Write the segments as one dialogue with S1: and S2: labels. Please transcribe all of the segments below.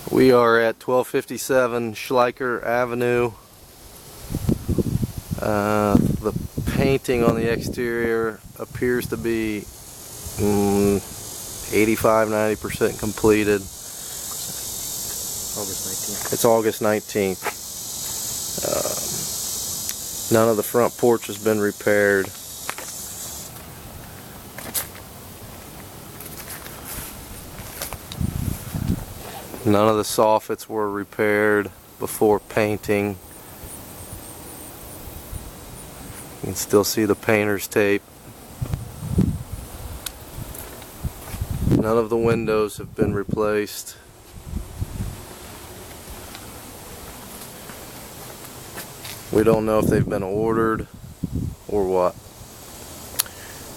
S1: We are at 1257 Schleicher Avenue. The painting on the exterior appears to be 85–90% completed.
S2: August 19th.
S1: It's August 19th. None of the front porch has been repaired. None of the soffits were repaired before painting. You can still see the painter's tape. None of the windows have been replaced. We don't know if they've been ordered or what.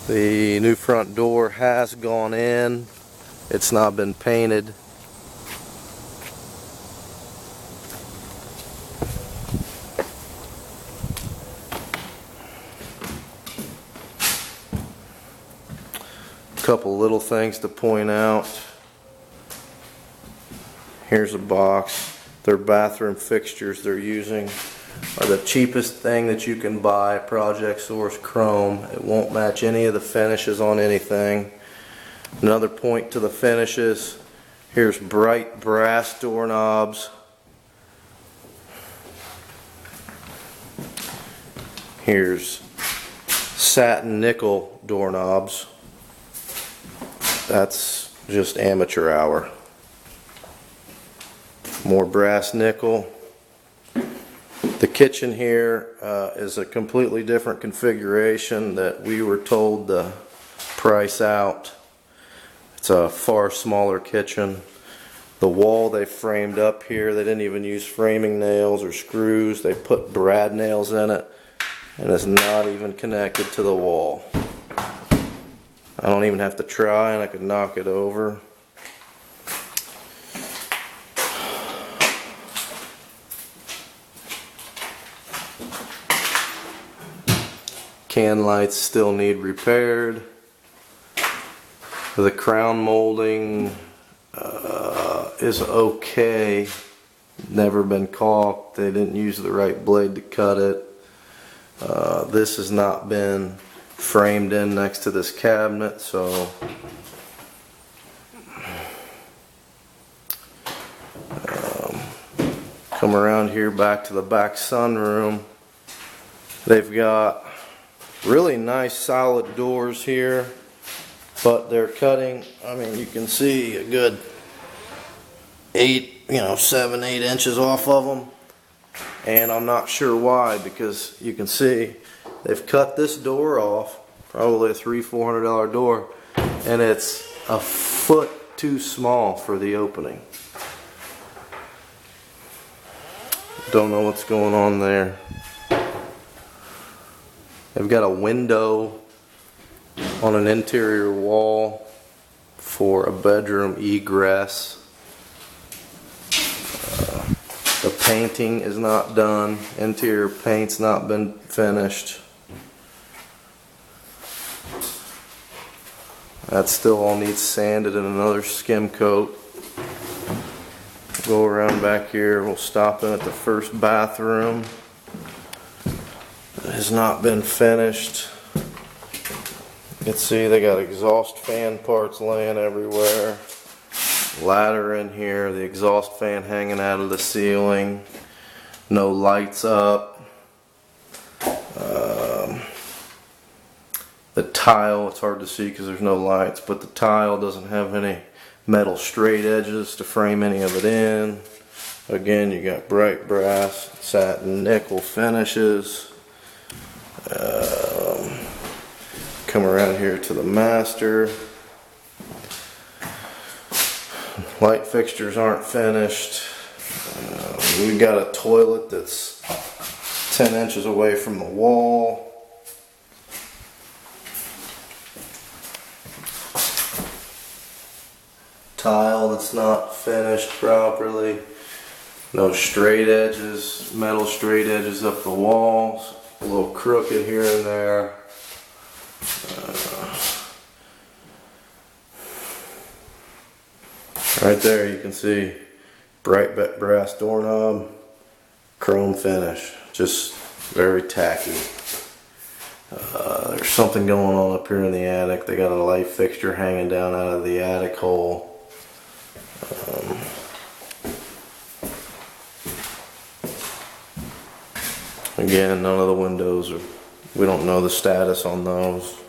S1: The new front door has gone in. It's not been painted. Couple little things to point out. Here's a box. Their bathroom fixtures they're using are the cheapest thing that you can buy, Project Source Chrome. It won't match any of the finishes on anything. Another point to the finishes, here's bright brass doorknobs. Here's satin nickel doorknobs. That's just amateur hour. More brass nickel. The kitchen here is a completely different configuration that we were told to price out. It's a far smaller kitchen. The wall they framed up here, they didn't even use framing nails or screws. They put brad nails in it, and it's not even connected to the wall. I don't even have to try, and I could knock it over. Can lights still need repaired. The crown molding is okay. Never been caulked. They didn't use the right blade to cut it. This has not been framed in next to this cabinet, so come around here back to the back sunroom. They've got really nice solid doors here, but they're cutting, I mean, you can see a good 7–8 inches off of them, and I'm not sure why, because you can see they've cut this door off, probably a $300–400 door, and it's a foot too small for the opening. Don't know what's going on there. They've got a window on an interior wall for a bedroom egress. The painting is not done. Interior paint's not been finished. That still all needs sanded and another skim coat. Go around back here. We'll stop in at the first bathroom. It has not been finished. You can see they got exhaust fan parts laying everywhere. Ladder in here, the exhaust fan hanging out of the ceiling. No lights up. The tile, it's hard to see because there's no lights, but the tile doesn't have any metal straight edges to frame any of it in. Again, you got bright brass, satin, nickel finishes. Come around here to the master. Light fixtures aren't finished. We got a toilet that's 10 inches away from the wall. Tile that's not finished properly. No straight edges, metal straight edges up the walls. A little crooked here and there. Right there you can see Bright brass doorknob, chrome finish, just very tacky. There's something going on up here in the attic. They got a light fixture hanging down out of the attic hole. Again, none of the windows are, we don't know the status on those.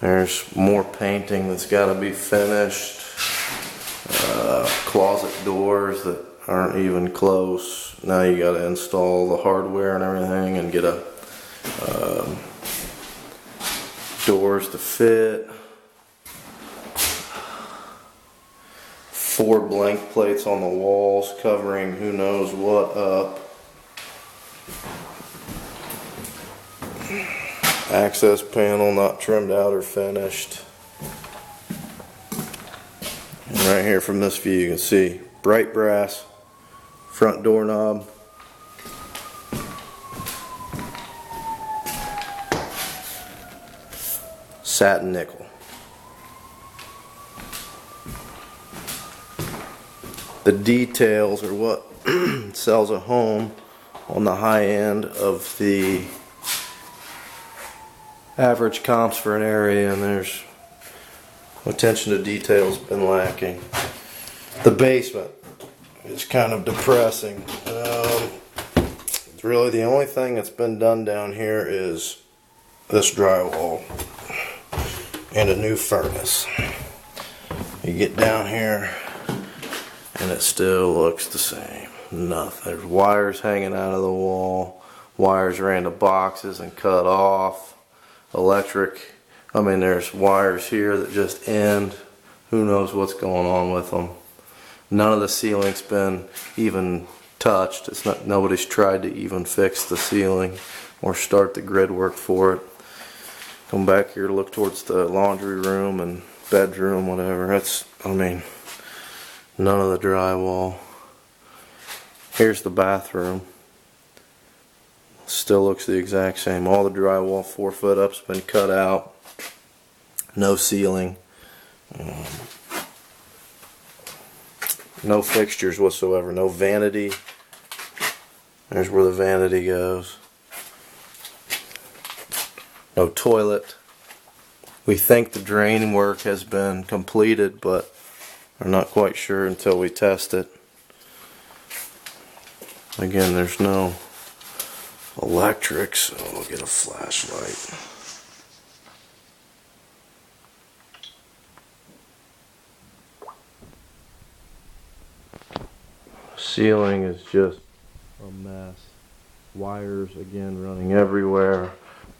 S1: There's more painting that's got to be finished. Closet doors that aren't even close. Now you got to install the hardware and everything and get a doors to fit. 4 blank plates on the walls covering who knows what up. Access panel not trimmed out or finished. And right here from this view you can see bright brass front doorknob. Satin nickel. The details are what sells a home on the high end of the average comps for an area, and there's attention to detail's been lacking. The basement is kind of depressing. Really the only thing that's been done down here is this drywall and a new furnace. You get down here and it still looks the same. Nothing. There's wires hanging out of the wall. Wires ran to boxes and cut off. Electric. I mean, there's wires here that just end. Who knows what's going on with them. None of the ceiling's been even touched. It's not. Nobody's tried to even fix the ceiling or start the grid work for it. Come back here to look towards the laundry room and bedroom, whatever. That's. I mean. None of the drywall. Here's the bathroom. Still looks the exact same. All the drywall 4 foot up's been cut out. No ceiling. No fixtures whatsoever. No vanity. There's where the vanity goes. No toilet. We think the drain work has been completed, but we're not quite sure until we test it. Again, there's no electric, so I'll get a flashlight. Ceiling is just a mess. Wires again running everywhere.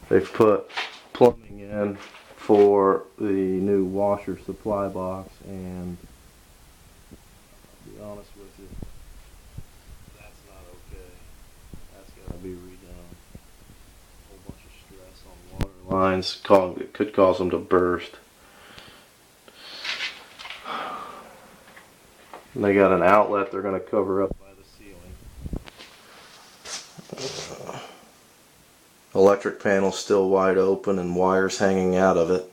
S1: They've put plumbing in for the new washer supply box, and to be honest with you, that's not okay. That's got to be redone. A whole bunch of stress on water lines. It could cause them to burst. And they got an outlet they're going to cover up by the ceiling. Electric panel still wide open and wires hanging out of it.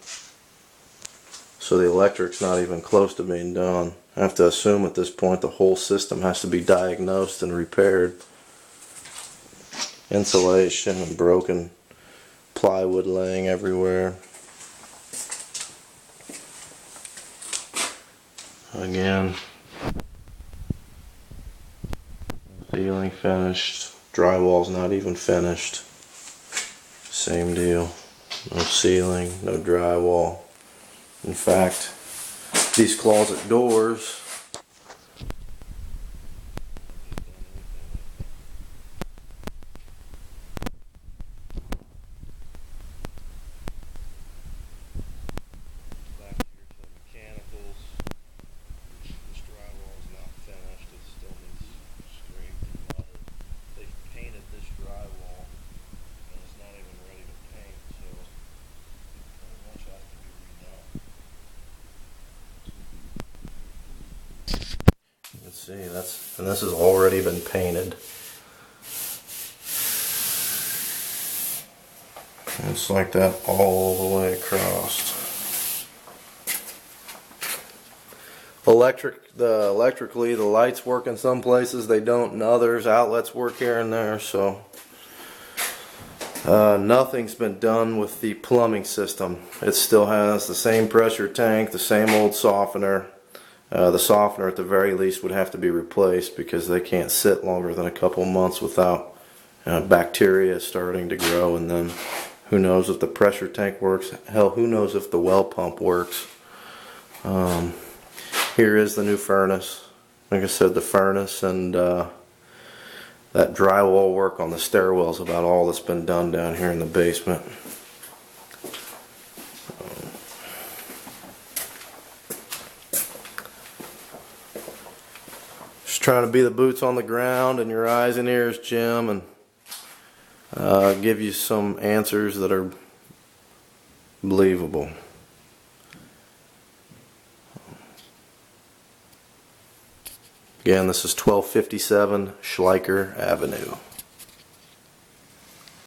S1: So the electric's not even close to being done. I have to assume at this point the whole system has to be diagnosed and repaired. Insulation and broken plywood laying everywhere. Again, ceiling finished. Drywall's not even finished. Same deal. No ceiling, no drywall. In fact, these closet doors back here to the mechanicals. This drywall is not finished. It still needs scraped and muttered. They've painted this drywall and it's not even ready to paint, so very much has to be redone. Let's see, and this has already been painted. It's like that all the way across. Electrically, the lights work in some places, they don't in others. Outlets work here and there, so nothing's been done with the plumbing system. It still has the same pressure tank, the same old softener. The softener at the very least would have to be replaced because they can't sit longer than a couple months without bacteria starting to grow, and then who knows if the pressure tank works. Hell, who knows if the well pump works. Here is the new furnace. Like I said, the furnace and that drywall work on the stairwell is about all that's been done down here in the basement. Just trying to be the boots on the ground and your eyes and ears, Jim, and give you some answers that are believable. Again, this is 1257 Schleicher Avenue.